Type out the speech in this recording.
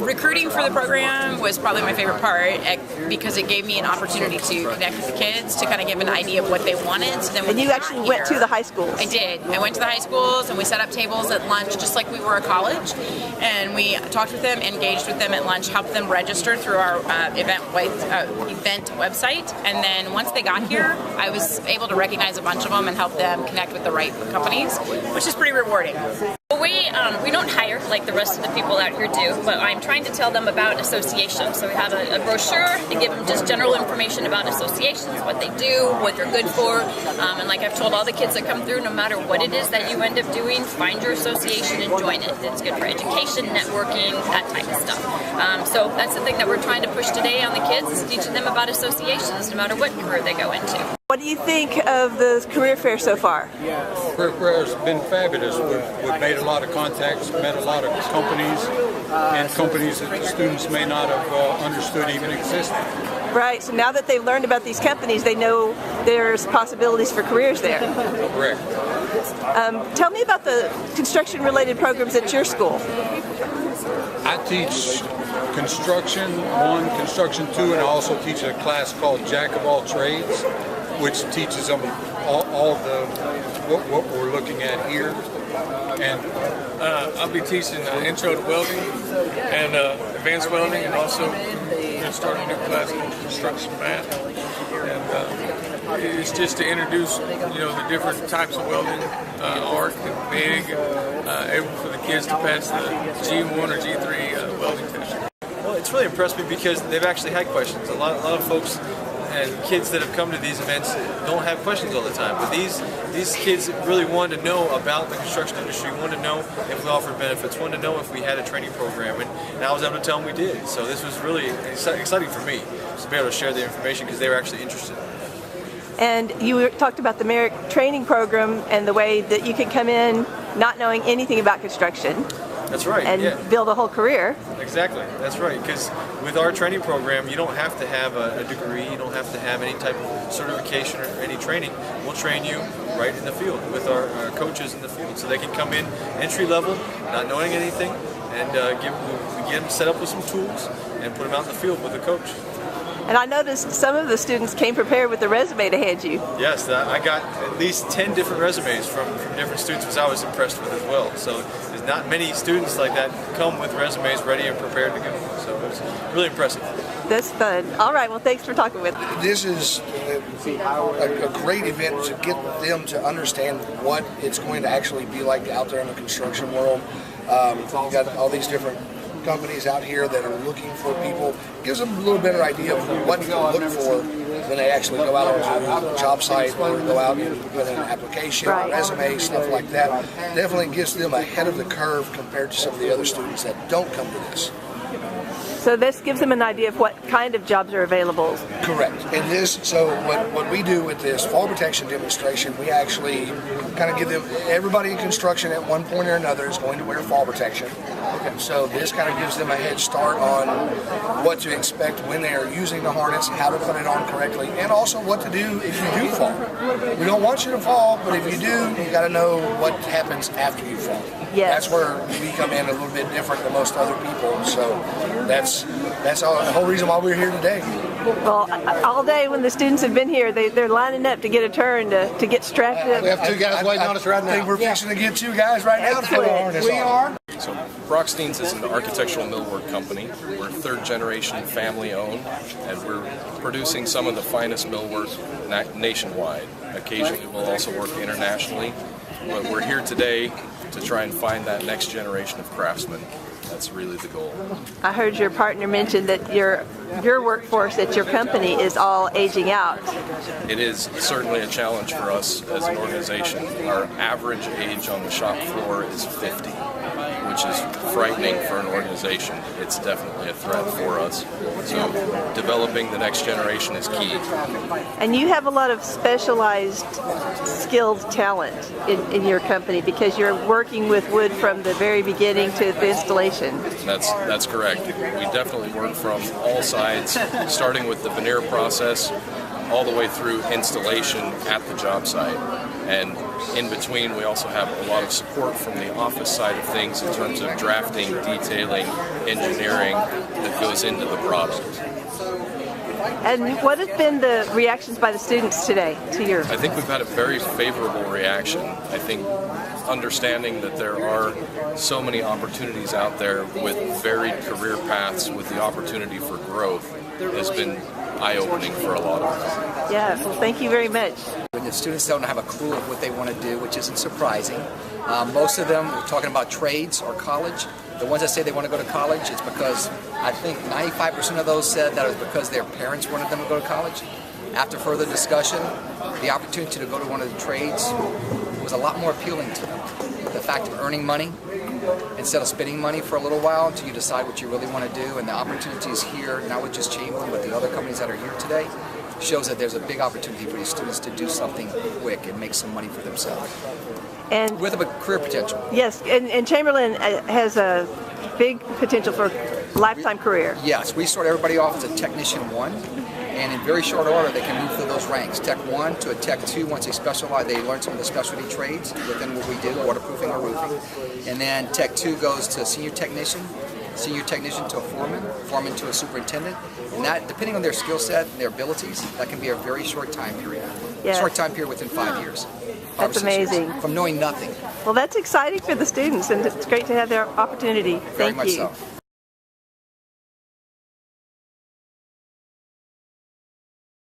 Recruiting for the program was probably my favorite part because it gave me an opportunity to connect with the kids, to kind of give an idea of what they wanted. So then and you actually went to the high schools? I did. I went to the high schools and we set up tables at lunch just like we were at college, and we talked with them, engaged with them at lunch, helped them register through our event website, and then once they got here, I was able to recognize a bunch of them and help them connect with the right companies, which is pretty rewarding. We don't hire like the rest of the people out here do, but I'm trying to tell them about associations. So we have a brochure to give them just general information about associations, what they do, what they're good for, and like I've told all the kids that come through, no matter what it is that you end up doing, find your association and join it. It's good for education, networking, that type of stuff. So that's the thing that we're trying to push today on the kids, is teaching them about associations, no matter what career they go into. What do you think of the career fair so far? Career fair has been fabulous. We've made a lot of contacts, met a lot of companies, and companies that the students may not have understood even existed. Right, so now that they've learned about these companies, they know there's possibilities for careers there. Correct. Tell me about the construction-related programs at your school. I teach Construction 1, Construction 2, and I also teach a class called Jack of All Trades, which teaches them all the what we're looking at here. And I'll be teaching Intro to Welding and Advanced Welding, and also starting a new class called Construction Math. And it's just to introduce, the different types of welding, arc and MIG, able for the kids to pass the G1 or G3 welding test. Well, it's really impressed me because they've actually had questions. A lot of folks and kids that have come to these events don't have questions all the time, but these kids really wanted to know about the construction industry, wanted to know if we offered benefits, wanted to know if we had a training program, and I was able to tell them we did. So this was really exciting for me to be able to share the information because they were actually interested. And you talked about the Merit training program and the way that you can come in not knowing anything about construction. That's right. And build a whole career. Exactly. That's right. Because with our training program, you don't have to have a degree. You don't have to have any type of certification or any training. We'll train you right in the field with our coaches in the field, so they can come in entry level, not knowing anything, and get them set up with some tools and put them out in the field with a coach. And I noticed some of the students came prepared with a resume to hand you. Yes, I got at least 10 different resumes from different students, which I was impressed with as well. So there's not many students like that come with resumes ready and prepared to go. So it was really impressive. That's fun. All right, well, thanks for talking with me. This is a great event to get them to understand what it's going to actually be like out there in the construction world. You've got all these different companies out here that are looking for people. It gives them a little better idea of what to look for when they actually go out onto the job site or go out and put in an application, resume, stuff like that. Definitely gives them ahead of the curve compared to some of the other students that don't come to this. So this gives them an idea of what kind of jobs are available. Correct. And so what we do with this fall protection demonstration, we actually kind of give them, everybody in construction at one point or another is going to wear fall protection. And so this kind of gives them a head start on what to expect when they are using the harness, how to put it on correctly, and also what to do if you do fall. We don't want you to fall, but if you do, you got to know what happens after you fall. Yes. That's where we come in a little bit different than most other people. So that's the whole reason why we're here today. Well, all day when the students have been here, they're lining up to get a turn to get strapped up. We have two guys waiting on us right now. I think we're fixing to get two guys right now to put the harness on. We are. So Rockstein is an architectural millwork company. We're third generation family owned, and we're producing some of the finest millwork nationwide. Occasionally we'll also work internationally, but we're here today to try and find that next generation of craftsmen. That's really the goal. I heard your partner mention that your workforce at your company is all aging out. It is certainly a challenge for us as an organization. Our average age on the shop floor is 50, which is frightening for an organization. It's definitely a threat for us. So developing the next generation is key. And you have a lot of specialized skilled talent in your company because you're working with wood from the very beginning to the installation. That's correct. We definitely work from all sides, starting with the veneer process all the way through installation at the job site. And in between, we also have a lot of support from the office side of things in terms of drafting, detailing, engineering that goes into the product. And what have been the reactions by the students today to your? I think we've had a very favorable reaction. I think understanding that there are so many opportunities out there with varied career paths with the opportunity for growth has been eye-opening for a lot of them. Yeah, well, thank you very much. When the students don't have a clue of what they want to do, which isn't surprising. Most of them are talking about trades or college. The ones that say they want to go to college, it's because I think 95% of those said that it was because their parents wanted them to go to college. After further discussion, the opportunity to go to one of the trades was a lot more appealing to them. The fact of earning money instead of spending money for a little while until you decide what you really want to do, and the opportunities here, not with just Chamberlain, but the other companies that are here today, shows that there's a big opportunity for these students to do something quick and make some money for themselves. And with a career potential. Yes, and Chamberlain has a big potential for lifetime career. Yes, we start everybody off as a Technician 1, and in very short order they can move through those ranks. Tech 1 to a Tech 2 once they specialize, they learn some of the specialty trades within what we do, waterproofing or roofing. And then Tech 2 goes to Senior Technician to a foreman to a superintendent. And that, depending on their skill set and their abilities, that can be a very short time period. Yes. Short time period within 5 years. That's amazing. Years, from knowing nothing. Well, that's exciting for the students, and it's great to have their opportunity. Very Thank much you. so.